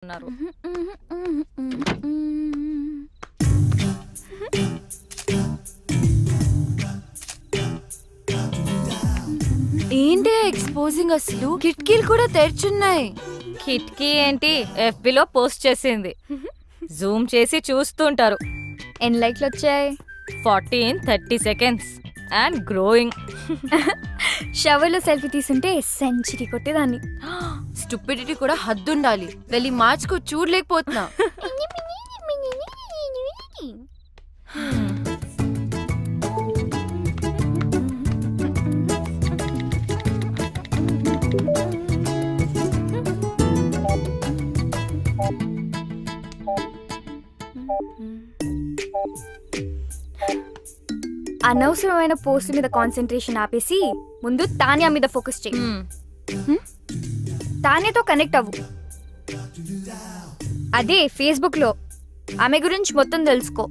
చేస్తున్నారు. ఏంటి ఎక్స్పోజింగ్, అసలు కిటికీలు కూడా తెరిచున్నాయి. కిటికీ ఏంటి, FBలో పోస్ట్ చేసింది. జూమ్ చేసి చూస్తుంటారు. ఎన్ని లైక్లు వచ్చాయి? 40 in 30 seconds అండ్ గ్రోయింగ్. షవర్లో సెల్ఫీ తీసుంటే సెంచరీ కొట్టేదాన్ని. స్టూపిడిటీ కూడా హద్దుండాలి. వెళ్ళి మార్చుకో, చూడలేకపోతున్నా. అనవసరమైన పోస్ట్ మీద కాన్సన్ట్రేషన్ ఆపేసి ముందు తానియా మీద ఫోకస్ చేయి. తానియాతో కనెక్ట్ అవ్వు. అదే ఫేస్బుక్ లో ఆమె గురించి మొత్తం తెలుసుకో.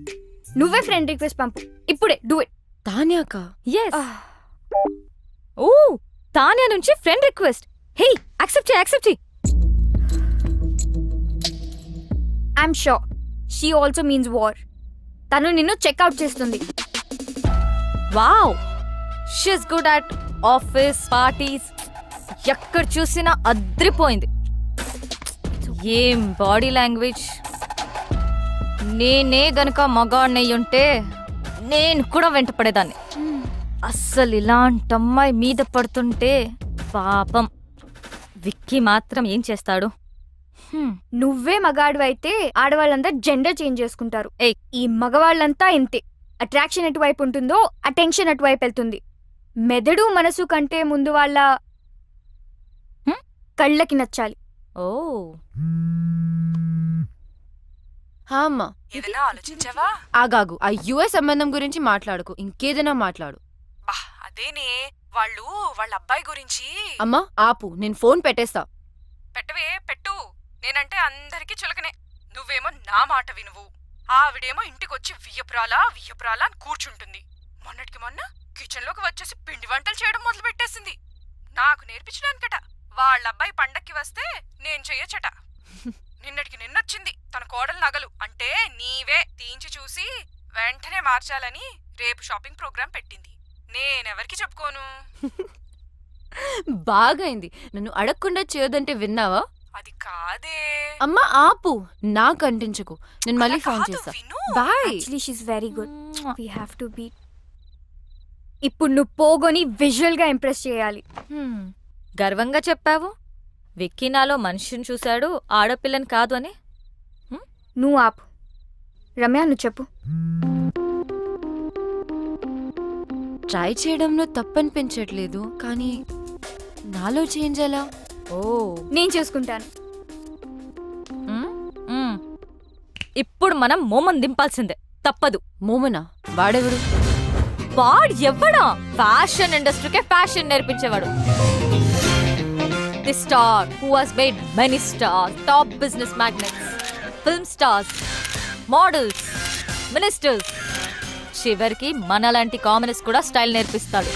నువ్వే ఫ్రెండ్ రిక్వెస్ట్ పంపు ఇప్పుడే. Do it. తాన్యాక? ఎస్. ఓ, తానియా నుంచి ఫ్రెండ్ రిక్వెస్ట్. హే, యాక్సెప్ట్ చేయి, యాక్సెప్ట్ చేయి. I'm sure she also means war. తను నిన్ను చెక్అవుట్ చేస్తుంది. Wow, she's good at office parties. ఎక్కడ చూసినా అద్రిపోయింది. ఏం బాడీ లాంగ్వేజ్. నేనే గనక మగాడినయ్యుంటే నేను కూడా వెంటపడేదాన్ని. అస్సలు ఇలాంటి అమ్మాయి మీద పడుతుంటే పాపం. విక్కీ మాత్రం ఏం చేస్తాడు? నువ్వే మగాడు అయితే ఆడవాళ్ళంతా జెండర్ చేంజ్ చేసుకుంటారు. ఈ మగవాళ్ళంతా ఇంతే. అట్రాక్షన్ ఎటువైపు ఉంటుందో అటెన్షన్ అటువైపు వెళ్తుంది. మెదడు మనసు కంటే ముందు వాళ్ళ కళ్ళకి నచ్చాలి. ఓ, అమ్మా, ఏదైనా ఆలోచించావా? ఆగాగు. ఆ యుఎస్ సంబంధం గురించి మాట్లాడుకు, ఇంకేదైనా మాట్లాడు. బా, అదేనే వాళ్ళు వాళ్ళ అబ్బాయి గురించి. అమ్మా ఆపు, నేను ఫోన్ పెట్టేస్తా. పెట్టవే, పెట్టు. నేనంటే అందరికీ చులకనే. నువ్వేమో నా మాట వినువు. ఆవిడేమో ఇంటికొచ్చి వియ్యపురాలా వియ్యపురాలా అని కూర్చుంటుంది. మొన్నటికి మొన్న కిచెన్లోకి వచ్చేసి పిండి వంటలు చేయడం మొదలు పెట్టేసింది. నాకు నేర్పించడానికట. వాళ్ళబ్బాయి పండక్కి వస్తే నేను చెయ్యొచ్చట. నిన్నటికి నిన్నొచ్చింది తన కోడలు నగలు అంటే నీవే తీయించి చూసి వెంటనే మార్చాలని రేపు షాపింగ్ ప్రోగ్రాం పెట్టింది. నేనెవరికి చెప్పుకోను. బాగైంది. నన్ను అడగకుండా చేయొద్దంటే విన్నావా? అది కాదే. అమ్మా ఆపు, నాకు అంటించకు. నేను మళ్ళీ ఫోన్ చేస్తా. Bye. Actually she's very good. We have to be. ఇప్పుడు నువ్వు పోగొని విజువల్ గా ఇంప్రెస్ చేయాలి. గర్వంగా చెప్పావు. విక్కీ నాలో మనిషిని చూశాడు, ఆడపిల్లని కాదు అని. నువ్వు ఆపు. రమ్య, నువ్వు చెప్పు. ట్రై చేయడంలో తప్పనిపించట్లేదు, కానీ నాలో చేంజ్ ఎలా? ఓ, నేను చూసుకుంటాను. ఇప్పుడు మనం మోమన్ దింపాల్సిందే, తప్పదు. మోమనా? వాడెవడు? వాడు ఎవ్వడా? ఫ్యాషన్ ఇండస్ట్రీకే ఫ్యాషన్ నేర్పించేవాడు. The star who has made many stars, top business magnates, film stars, models, ministers, చివరికి మనలాంటి కామనర్స్ కూడా స్టైల్ నేర్పిస్తాడు.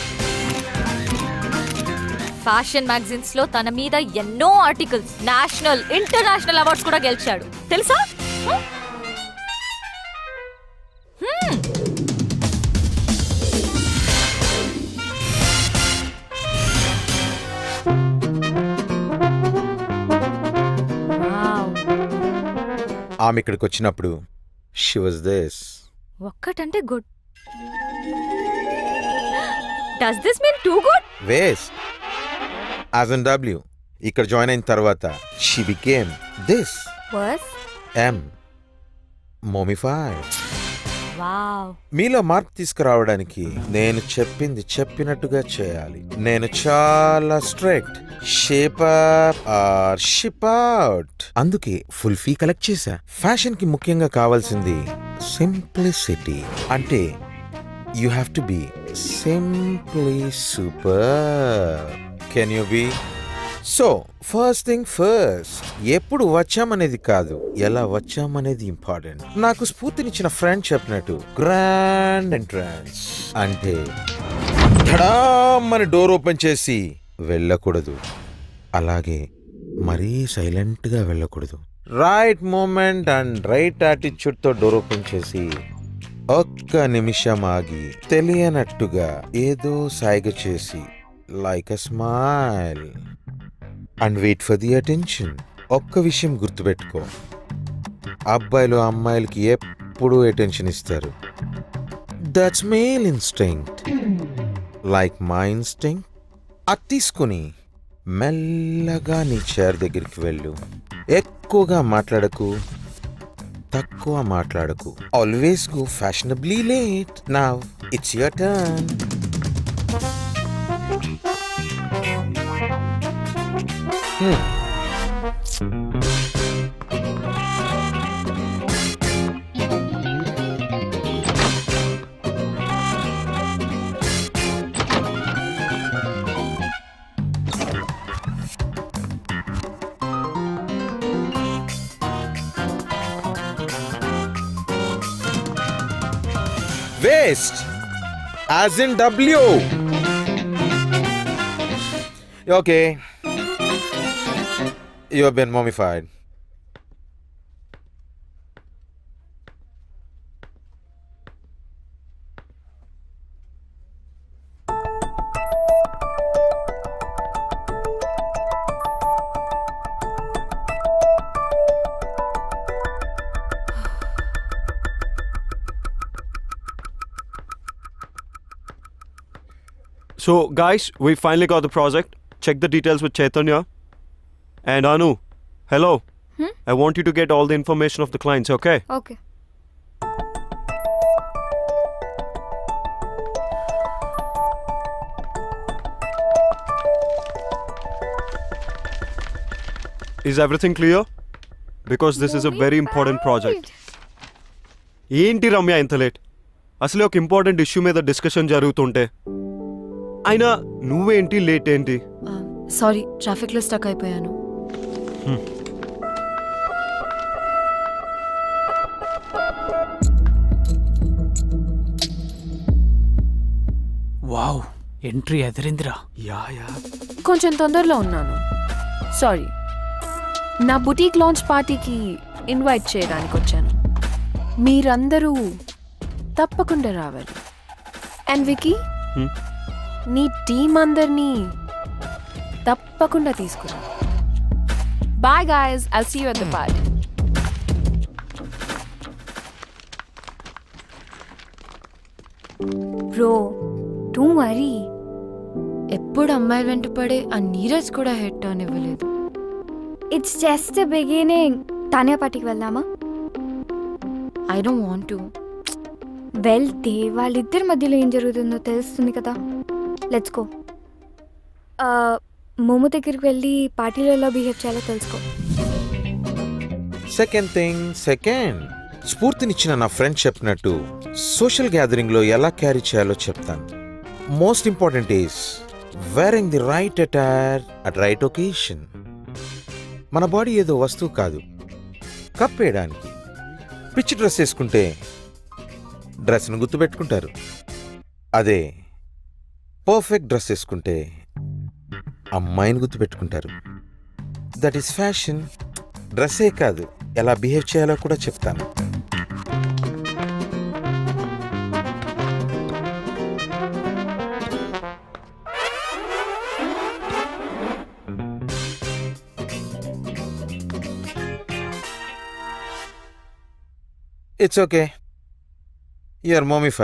ఫ్యాషన్ మ్యాగజైన్స్ లో తన మీద ఎన్నో ఆర్టికల్స్, నేషనల్ ఇంటర్నేషనల్ అవార్డ్స్ కూడా గెలిచాడు, తెలుసా? ఆమె ఇక్కడికి వచ్చినప్పుడు షీ వాజ్ దిస్. ఒక్కటంటే good. Does this mean too good? Waste. As in W. ఇక్కడ జాయిన్ అయిన తర్వాత she became this. Worse M. Mummified. Wow. మీలో మార్పు తీసుకురావడానికి నేను చెప్పింది చెప్పినట్టుగా చేయాలి. నేను చాలా strict. Shape up or ship out. అందుకే ఫుల్ ఫీ కలెక్ట్ చేశా. ఫ్యాషన్ కి ముఖ్యంగా కావాల్సింది సింప్లిసిటీ. అంటే you have to be simply super. Can you be? So first thing first, ఎప్పుడు వచ్చామనేది కాదు, ఎలా వచ్చామనేది ఇంపార్టెంట్. నాకు స్ఫూర్తినిచ్చిన ఫ్రెండ్ చెప్పినట్టు గ్రాండ్ ఎంట్రన్స్ అంటే ధడామని డోర్ ఓపెన్ చేసి వెళ్ళకూడదు, అలాగే మరీ సైలెంట్గా వెళ్ళకూడదు. రైట్ మూమెంట్ అండ్ రైట్ యాటిట్యూడ్తో డోర్ ఓపెన్ చేసి ఒక్క నిమిషం ఆగి తెలియనట్టుగా ఏదో సాయిగ చేసి like a smile and wait for the attention. ఒక్క విషయం గుర్తుపెట్టుకో, అబ్బాయిలు అమ్మాయిలకి ఎప్పుడూ అటెన్షన్ ఇస్తారు. That's male instinct like my instinct. అది తీసుకుని మెల్లగా నీ చైర్ దగ్గరికి వెళ్ళు. ఎక్కువగా మాట్లాడకు, తక్కువ మాట్లాడకు. Always go fashionably late. Now it's your turn. Waste, as in W. Okay, you have been mummified. So, guys, we finally got the project. Check the details with Chaitanya. And Anu, hello. I want you to get all the information of the clients, okay? Okay. Is everything clear? Because this is a very important project. ఏంటి రమ్య ఇంత late? అసలే ఒక important issue మీద discussion జరుగుతుంటే అయినా నువ్వేంటి late ఏంటి? Sorry, traffic లో స్టక్ అయిపోయాను. వావ్, ఎంట్రీ ఎదిరిందిరా. యా కొంచెం తొందరలో ఉన్నాను. సారీ. నా బుటీక్ లాంచ్ పార్టీకి ఇన్వైట్ చేయడానికి వచ్చాను. మీరందరూ తప్పకుండా రావాలి. అండ్ వికీ, నీ టీం అందరినీ తప్పకుండా తీసుకురా. Bye guys, I'll see you at the party. Bro, don't worry. ఎప్పుడు అమ్మాయి వెంట పడే ఆ నీరజ్ కూడా హెడ్ టర్న్ ఇవ్వలేదు. It's just beginning. తానే పార్టీకి వెళ్దామా? I don't want to. వెళ్తే వాళ్ళిద్దరి మధ్యలో ఏం జరుగుతుందో తెలుస్తుంది కదా. Let's go. మోమో దగ్గరికి వెళ్ళి పార్టీలో ఎలా బిహేవ్ చేయాలో తెలుసుకో. సెకండ్ స్ఫూర్తినిచ్చిన నా ఫ్రెండ్ చెప్పినట్టు సోషల్ గ్యాదరింగ్ లో ఎలా క్యారీ చేయాలో చెప్తాను. Most important is wearing the right attire at right occasion. మన బాడీ ఏదో వస్తువు కాదు, కప్పేయడానికి. పిచ్చి డ్రెస్ వేసుకుంటే డ్రెస్ను గుర్తుపెట్టుకుంటారు. అదే పర్ఫెక్ట్ డ్రెస్ వేసుకుంటే అమ్మాయిని గుర్తుపెట్టుకుంటారు. That is fashion. డ్రెస్సే కాదు, ఎలా బిహేవ్ చేయాలో కూడా చెప్తాను. It's okay. You're mummified.